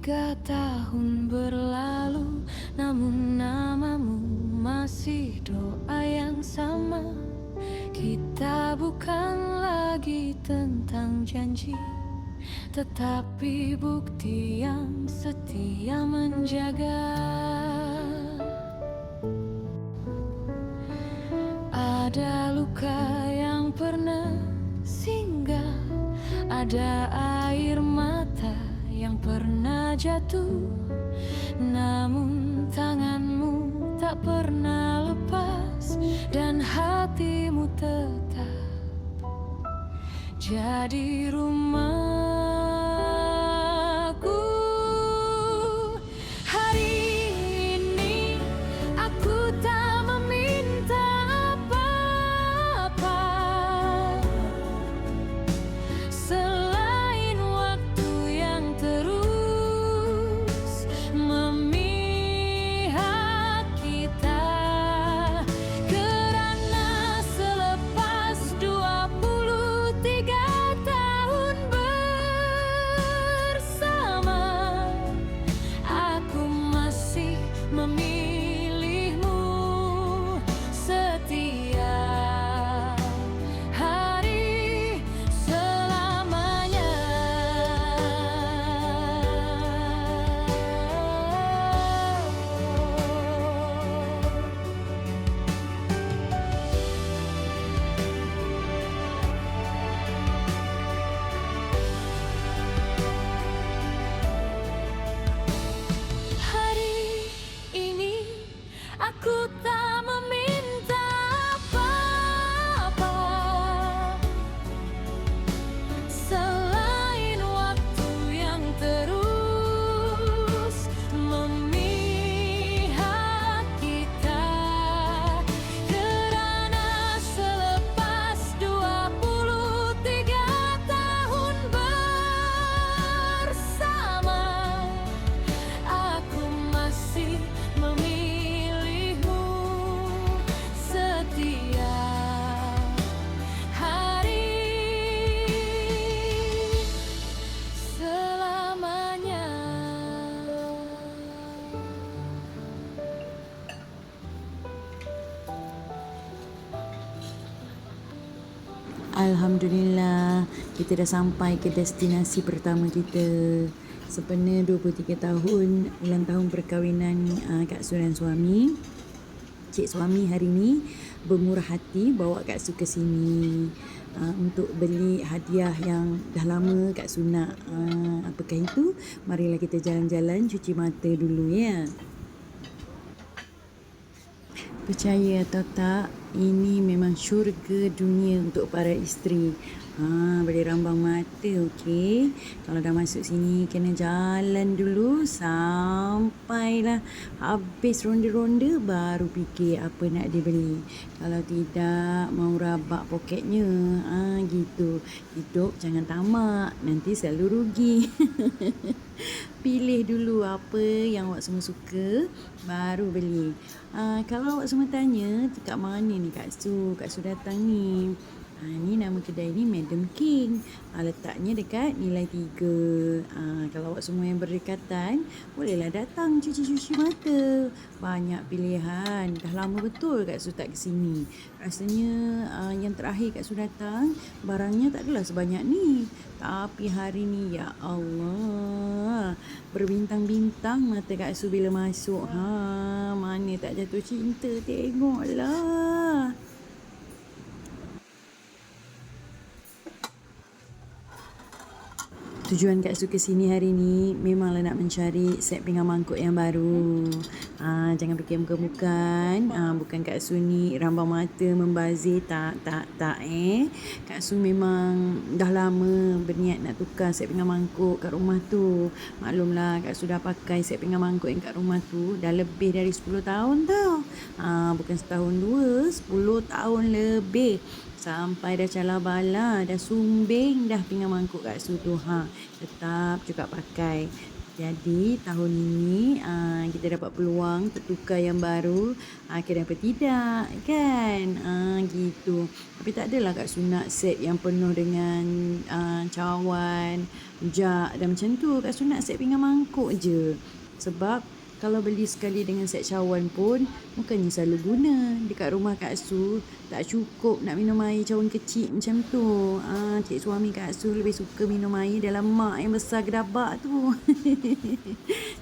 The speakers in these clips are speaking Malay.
3 tahun berlalu, namun namamu masih doa yang sama. Kita bukan lagi tentang janji, tetapi bukti yang setia menjaga. Ada luka yang pernah singgah, ada air mata yang pernah jatuh, namun tanganmu tak pernah lepas, dan hatimu tetap jadi rumahku. Hari ini aku tak meminta apa-apa selain waktu yang terus memihak kita. Kerana selepas 23 tahun bersama, aku masih memilihmu setiap hari selamanya. Hari ini aku tak meminta apa-apa selain waktu yang terus memihak kita. Kerana selepas 23 tahun bersama, aku masih memilihmu setiap hari selamanya. Alhamdulillah, kita dah sampai ke destinasi pertama kita. Sempena 23 tahun ulang tahun perkahwinan Kak Su dan suami. Cik suami hari ni bermurah hati bawa Kak Su ke sini untuk beli hadiah yang dah lama Kak Su nak. Apakah itu? Marilah kita jalan-jalan cuci mata dulu ya. Percaya atau tak, ini memang syurga dunia untuk para isteri. Boleh rambang mata, okey. Kalau dah masuk sini, kena jalan dulu sampailah habis ronda-ronda, baru fikir apa nak dibeli. Kalau tidak, mau rabak poketnya. Gitu. Hidup jangan tamak, nanti selalu rugi. Pilih dulu apa yang awak semua suka, baru beli. Kalau awak semua tanya, kat mana ni Kak Su? Kak Su datang ni. Ni nama kedai ni Madam King. Letaknya dekat Nilai 3. Kalau awak semua yang berdekatan, bolehlah datang cuci-cuci mata. Banyak pilihan. Dah lama betul Kak Su tak ke sini. Rasanya yang terakhir Kak Su datang, barangnya tak adalah sebanyak ni. Tapi hari ni, ya Allah, berbintang-bintang mata Kak Su bila masuk. Mana tak jatuh cinta, tengoklah. Tujuan Kak Su ke sini hari ni memanglah nak mencari set pinggan mangkuk yang baru. Jangan fikir bukan-bukan. Bukan Kak Su ni rambang mata membazir. Tak. Kak Su memang dah lama berniat nak tukar set pinggan mangkuk kat rumah tu. Maklumlah Kak Su dah pakai set pinggan mangkuk yang kat rumah tu dah lebih dari 10 tahun tau. Bukan setahun dua, 10 tahun lebih. Sampai dah cala bala, dah sumbing dah pinggan mangkuk Kak Su tu. Tetap juga pakai. Jadi tahun ini kita dapat peluang untuk tukar yang baru. Kenapa tidak kan? Gitu. Tapi tak adalah Kak Su nak set yang penuh dengan cawan, jak dan macam tu. Kak Su nak set pinggan mangkuk je. Sebab kalau beli sekali dengan set cawan pun bukannya selalu guna. Dekat rumah Kak Su tak cukup nak minum air cawan kecil macam tu. Cik suami Kak Su lebih suka minum air dalam mak yang besar gedabak tu.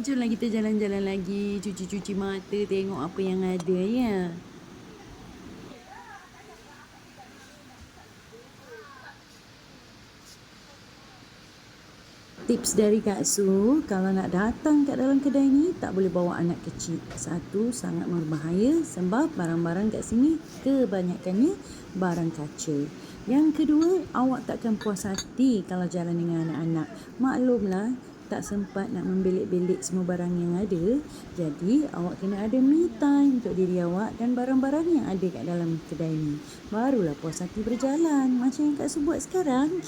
Jomlah kita jalan-jalan lagi, cuci-cuci mata, tengok apa yang ada ya. Tips dari Kak Su, kalau nak datang kat dalam kedai ni, tak boleh bawa anak kecil. Satu, sangat berbahaya sebab barang-barang kat sini kebanyakannya barang kaca. Yang kedua, awak takkan puas hati kalau jalan dengan anak-anak. Maklumlah, tak sempat nak membelik-belik semua barang yang ada. Jadi, awak kena ada me time untuk diri awak dan barang-barang yang ada kat dalam kedai ni. Barulah puas hati berjalan. Macam yang Kak Su buat sekarang.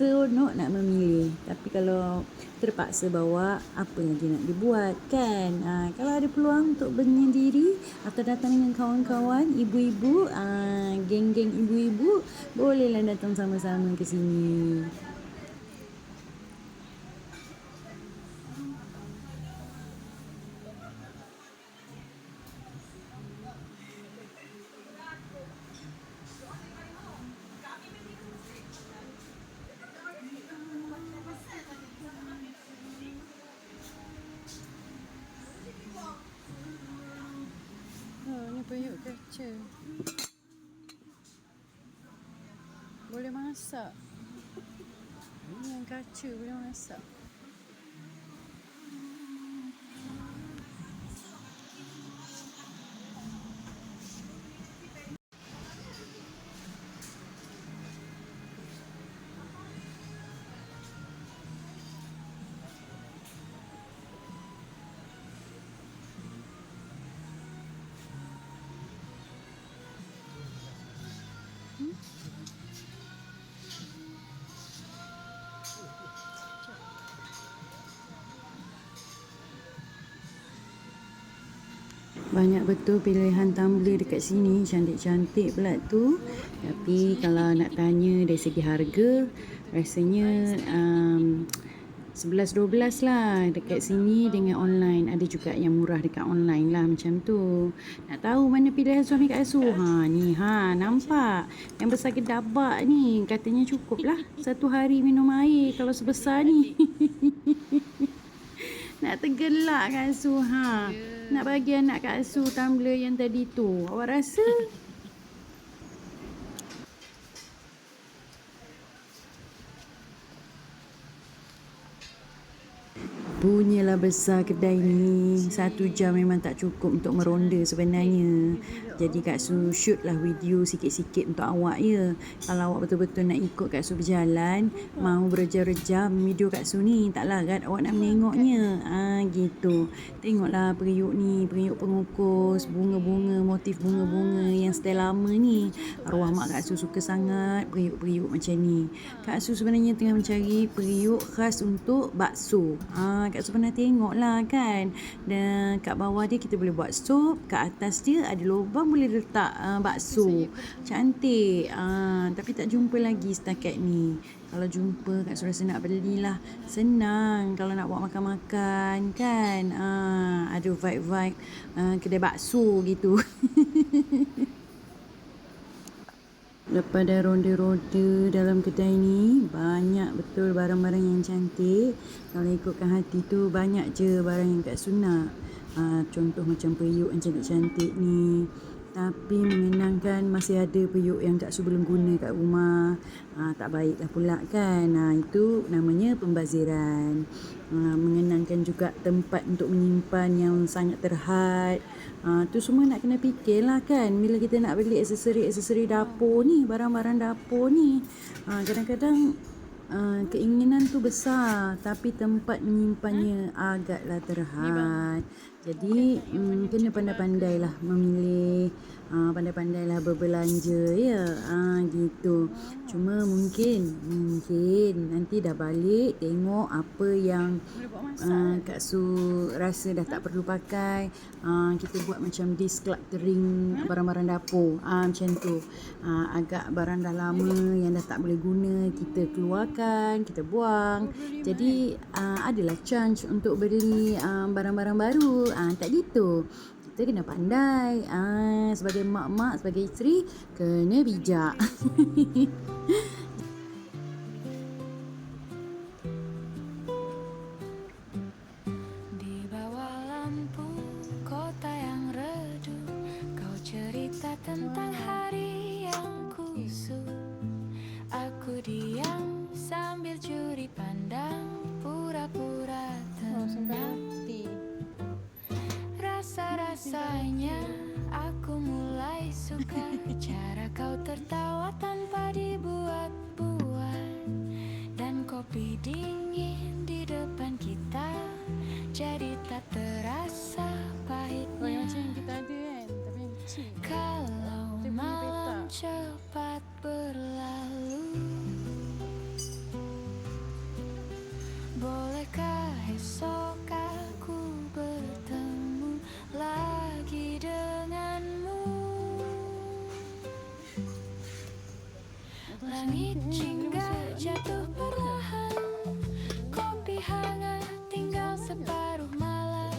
Seronok nak memilih. Tapi kalau terpaksa bawa, apa lagi nak dibuat kan? Kalau ada peluang untuk menyendiri atau datang dengan kawan-kawan, ibu-ibu, geng-geng ibu-ibu, bolehlah datang sama-sama ke sini. Ni periuk kaca. Boleh masak. Ni yang kaca boleh masak. Banyak betul pilihan tumbler dekat sini, cantik-cantik pula tu. Tapi kalau nak tanya dari segi harga, rasanya 11-12 lah dekat sini dengan online. Ada juga yang murah dekat online lah macam tu. Nak tahu mana pilihan suami Kak Su? Ni nampak. Yang besar gedabak ni katanya cukup lah 1 hari minum air kalau sebesar ni. Nak tergelak Kak Su Nak bagi anak Kak Su tumbler yang tadi tu. Awak rasa? Punyalah besar kedai ni. 1 jam memang tak cukup untuk meronda sebenarnya. Jadi Kak Su shoot lah video sikit-sikit untuk awak ya. Kalau awak betul-betul nak ikut Kak Su berjalan, mau berjam-jam video Kak Su ni, tak larat awak nak menengoknya. Gitu. Tengoklah periuk ni, periuk pengukus, bunga-bunga, motif bunga-bunga yang style lama ni. Arwah mak Kak Su suka sangat periuk-periuk macam ni. Kak Su sebenarnya tengah mencari periuk khas untuk bakso. Kak Su pernah tengok lah kan. Dan kat bawah dia kita boleh buat sup, kat atas dia ada lubang boleh letak bakso. Cantik. Tapi tak jumpa lagi setakat ni. Kalau jumpa Kak Su rasa nak belilah. Senang kalau nak buat makan-makan kan. Ada vibe-vibe kedai bakso gitu. Lepas dah ronda-ronda dalam kedai ni, banyak betul barang-barang yang cantik. Kalau ikutkan hati tu, banyak je barang yang Kak Su nak. Contoh macam periuk yang cantik-cantik ni. Tapi mengenangkan masih ada periuk yang Kak Su belum guna kat rumah. Tak baiklah pula kan. Itu namanya pembaziran. Mengenangkan juga tempat untuk menyimpan yang sangat terhad. Tu semua nak kena fikirlah kan. Bila kita nak beli aksesori dapur ni, barang-barang dapur ni, kadang-kadang keinginan tu besar tapi tempat menyimpannya agaklah terhad. Jadi kena pandai-pandailah memilih, pandai-pandailah berbelanja ya. Gitu. Cuma mungkin nanti dah balik tengok apa yang Kak Su rasa dah tak perlu pakai. Kita buat macam decluttering barang-barang dapur. Macam tu. Agak barang dah lama yang dah tak boleh guna kita keluarkan, kita buang. Jadi adalah chance untuk beli barang-barang baru. Tak gitu. Kita kena pandai. Sebagai mak-mak, sebagai isteri, kena bijak. Di bawah lampu kota yang redup, kau cerita tentang hari yang kusut. Aku diam sambil curi pandang, pura-pura tenang. Rasa-rasanya aku mulai suka cara kau tertawa tanpa dibuat-buat. Dan kopi dingin di depan kita jadi tak terasa pahitnya. Kalau malam cepat berlalu, bolehkah esok aku bertemu lagi denganmu? Langit jingga jatuh perlahan, kopi hangat tinggal separuh malam.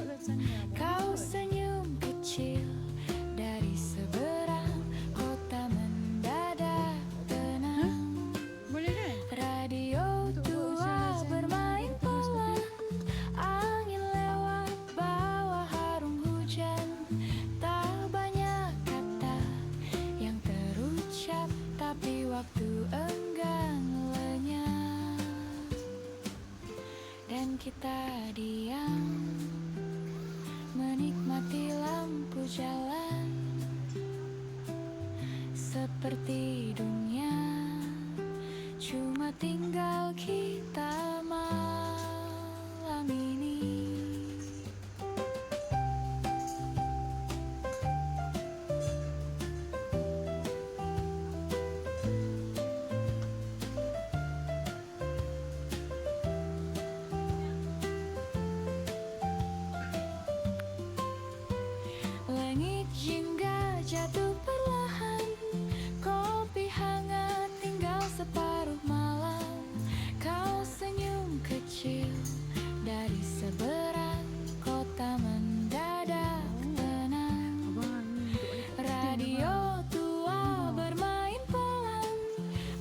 Kau senyum kecil dari seberang kota mendadak tenang. Radio tua bermain pelan, angin lewat bawa harum hujan. Tak banyak kata yang terucap, tapi waktu enggan lenyap. Dan kita diam menikmati lampu jalan, seperti dunia cuma tinggal kita malam ini. Langit jingga jatuh perlahan, kopi hangat tinggal separuh malam. Kau senyum kecil dari seberang kota mendadak tenang. Radio tua bermain pelan,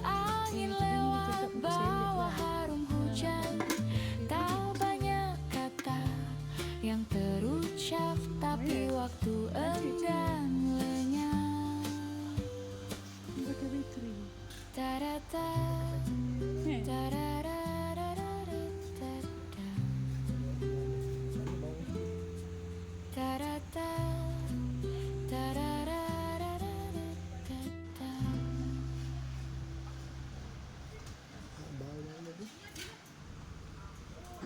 angin lewat bawa harum hujan. Tak banyak kata yang terucap, tapi waktu enggan lenyap. Tarata, tararararararata. Tarata, tararararararata.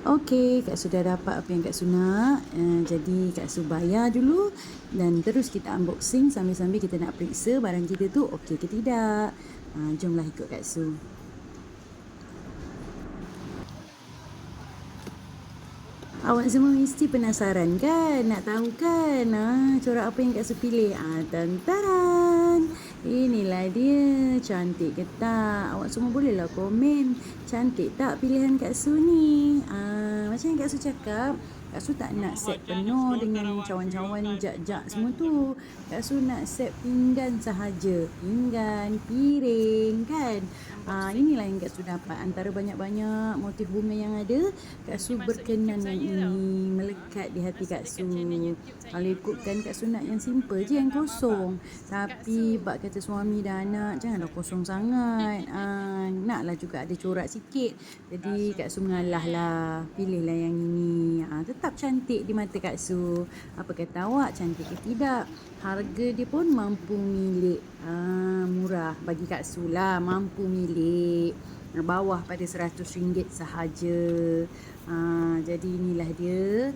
Okey, Kak Su dah dapat apa yang Kak Su nak. Jadi Kak Su bayar dulu dan terus kita unboxing sambil-sambil kita nak periksa barang kita tu okey ke tidak. Jomlah ikut Kak Su. Awak semua mesti penasaran kan? Nak tahu kan? Corak apa yang Kak Su pilih? Tantaran! Inilah dia. Cantik ke tak? Awak semua bolehlah komen. Cantik tak pilihan Kak Su ni? Macam yang Kak Su cakap, Kak Su tak nak set penuh dengan cawan-cawan jak-jak semua tu. Kak Su nak set pinggan sahaja. Pinggan, piring kan? Inilah yang Kak Su dapat. Antara banyak-banyak motif bunga yang ada, Kak Su berkenan yang ini melekat di hati Kak Su. Kalau ikutkan Kak Su nak yang simple je, yang kosong. Tapi bab kata suami dan anak, janganlah kosong sangat. Naklah juga ada corak sikit. Jadi Kak Su mengalah lah. Pilihlah yang ini. Tetap cantik di mata Kak Su. Apa kata awak, cantik ke tidak? Harga dia pun mampu milik. Murah bagi Kak Su lah. Mampu milik. Bawah pada RM100 sahaja. Jadi inilah dia.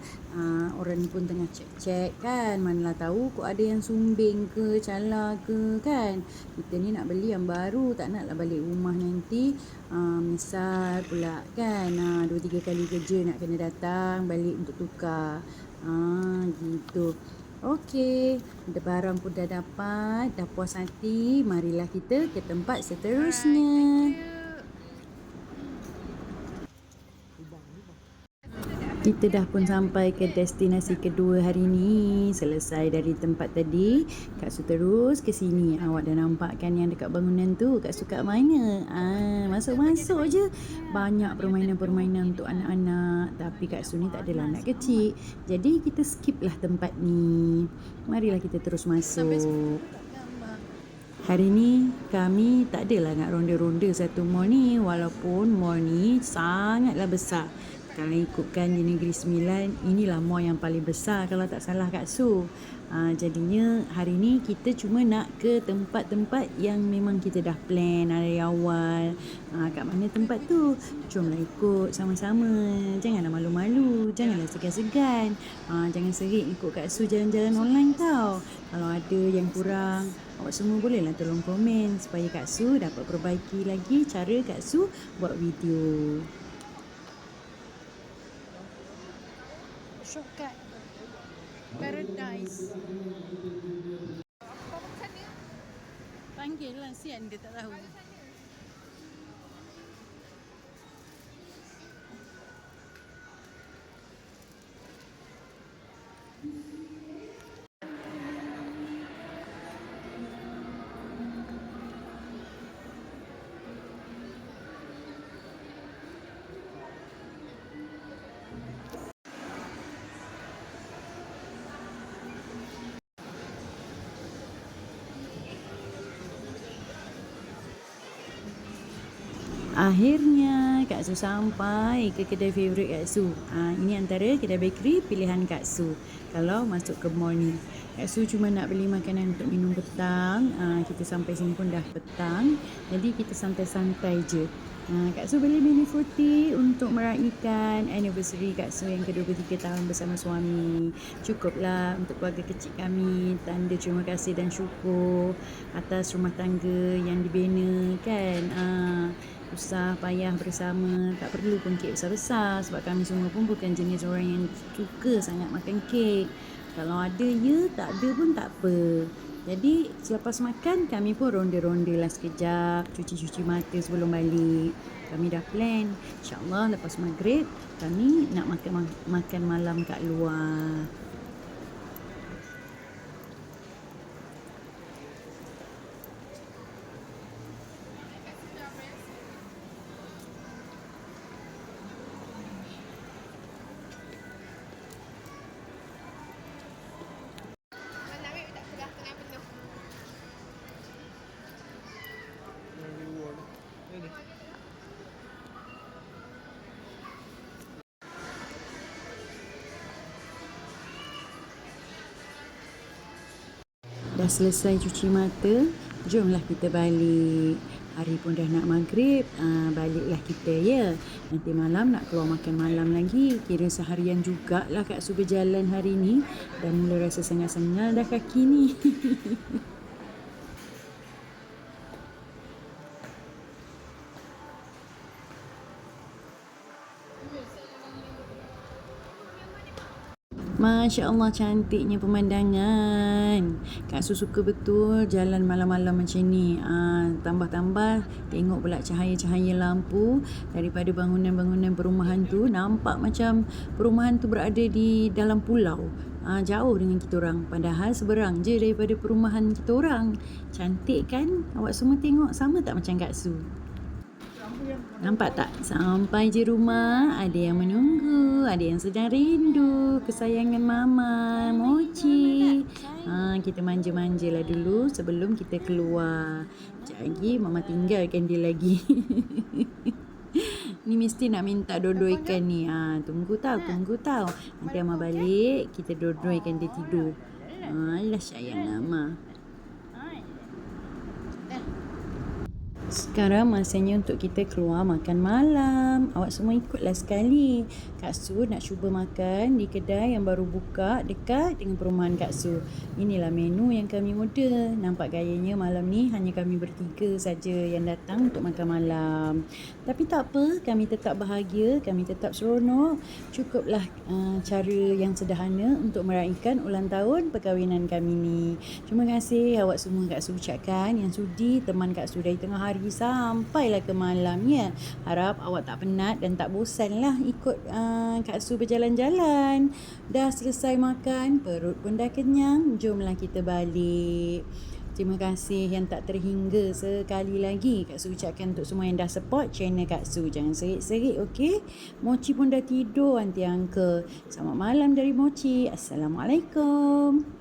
Orang ni pun tengah cek-cek kan. Manalah tahu kok ada yang sumbing ke, cala ke kan. Kita ni nak beli yang baru, tak naklah balik rumah nanti menyesal pula kan. 2-3 kali kerja nak kena datang balik untuk tukar. Gitu. Okey, barang pun dah dapat, dah puas hati. Marilah kita ke tempat seterusnya. Kita dah pun sampai ke destinasi kedua hari ni. Selesai dari tempat tadi, Kak Su terus ke sini. Awak dah nampak kan yang dekat bangunan tu? Kak Su kat mana? Masuk-masuk je. Banyak permainan-permainan untuk anak-anak. Tapi Kak Su ni tak adalah anak kecil. Jadi kita skip lah tempat ni. Marilah kita terus masuk. Hari ni kami tak adalah nak ronda-ronda satu mall ni. Walaupun mall ni sangatlah besar. Kalau ikutkan di Negeri Sembilan, inilah mall yang paling besar kalau tak salah Kak Su. Jadinya hari ni kita cuma nak ke tempat-tempat yang memang kita dah plan dari awal. Kat mana tempat tu? Jomlah ikut sama-sama. Janganlah malu-malu, janganlah segan-segan. Jangan serik ikut Kak Su jalan-jalan online tau. Kalau ada yang kurang, awak semua bolehlah tolong komen supaya Kak Su dapat perbaiki lagi cara Kak Su buat video. Shortcut Paradise. Panggil lah, sian dia tak tahu. Akhirnya Kak Su sampai ke kedai favourite Kak Su. Ini antara kedai bakery pilihan Kak Su kalau masuk ke mall ni. Kak Su cuma nak beli makanan untuk minum petang. Kita sampai sini pun dah petang. Jadi kita santai-santai je. Kak Su beli mini fruity untuk meraihkan anniversary Kak Su yang ke-23 tahun bersama suami. Cukuplah untuk keluarga kecil kami. Tanda terima kasih dan syukur atas rumah tangga yang dibina kan. Usah payah bersama, tak perlu pun kek besar-besar sebab kami semua pun bukan jenis orang yang suka sangat makan kek. Kalau ada ya, tak ada pun tak apa. Jadi selepas makan kami pun ronda-ronda lah sekejap, cuci-cuci mata sebelum balik. Kami dah plan, insyaAllah lepas maghrib kami nak makan malam kat luar. Dah selesai cuci mata, jomlah kita balik. Hari pun dah nak maghrib, baliklah kita ya. Nanti malam nak keluar makan malam lagi. Kira seharian jugalah Kak Su berjalan hari ni. Dah mula rasa sengal-sengal dah kaki ni. Masya Allah, cantiknya pemandangan. Kak Su suka betul jalan malam-malam macam ni. Tambah-tambah tengok pula cahaya-cahaya lampu daripada bangunan-bangunan perumahan tu. Nampak macam perumahan tu berada di dalam pulau. Jauh dengan kita orang. Padahal seberang je daripada perumahan kita orang. Cantik kan? Awak semua tengok sama tak macam Kak Su? Nampak tak? Sampai je rumah, ada yang menunggu, ada yang sedang rindu kesayangan Mama, Mochi. Kita manja-manjalah dulu sebelum kita keluar. Sekejap lagi Mama tinggalkan dia lagi. Ni mesti nak minta dodoikan ni. Tunggu tahu. Nanti Mama balik, kita dodoikan dia tidur. Alah sayang Mama. Sekarang masanya untuk kita keluar makan malam. Awak semua ikutlah sekali. Kak Su nak cuba makan di kedai yang baru buka dekat dengan perumahan Kak Su. Inilah menu yang kami order. Nampak gayanya malam ni hanya kami bertiga saja yang datang untuk makan malam. Tapi tak apa, kami tetap bahagia, kami tetap seronok. Cukuplah cara yang sederhana untuk meraihkan ulang tahun perkahwinan kami ni. Terima kasih awak semua Kak Su ucapkan yang sudi teman Kak Su dari tengah hari sampailah ke malam ya. Harap awak tak penat dan tak bosan lah ikut Kak Su berjalan-jalan. Dah selesai makan, perut pun dah kenyang, jomlah kita balik. Terima kasih yang tak terhingga sekali lagi Kak Su ucapkan untuk semua yang dah support channel Kak Su. Jangan serik-serik, okey? Mochi pun dah tidur, Aunty Uncle. Selamat malam dari Mochi. Assalamualaikum.